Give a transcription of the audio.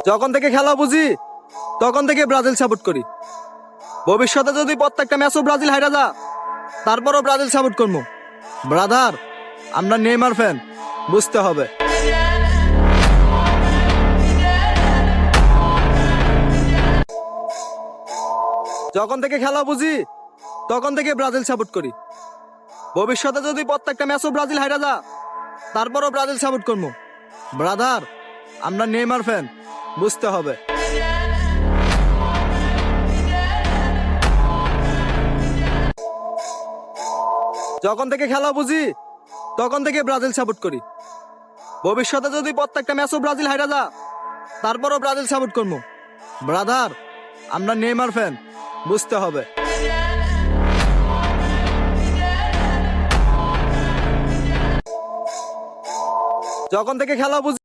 যখন থেকে খেলা বুঝি তখন থেকে ব্রাজিল সাপোর্ট করি। ভবিষ্যতে যদি প্রত্যেকটা ম্যাচও ব্রাজিল হাইরা যা, তারপরও ব্রাজিল সাপোর্ট করবো। ব্রাদার, আমরা নেইমার ফ্যান, বুঝতে হবে। যখন থেকে খেলা বুঝি তখন থেকে ব্রাজিল সাপোর্ট করি। ভবিষ্যতে যদি প্রত্যেকটা ম্যাচও ব্রাজিল হাইরা যা, তারপরও ব্রাজিল সাপোর্ট করবো। ব্রাদার, আমরা নেইমার ফ্যান, বুঝতে হবে। যখন থেকে খেলা বুঝি তখন থেকে ব্রাজিল সাপোর্ট করি। ভবিষ্যতে যদি প্রত্যেকটা ম্যাচও ব্রাজিল হাইরা যা, তারপরও ব্রাজিল সাপোর্ট করবো। ব্রাদার, আমরা নেইমার ফ্যান, বুঝতে হবে। যখন থেকে খেলা বুঝি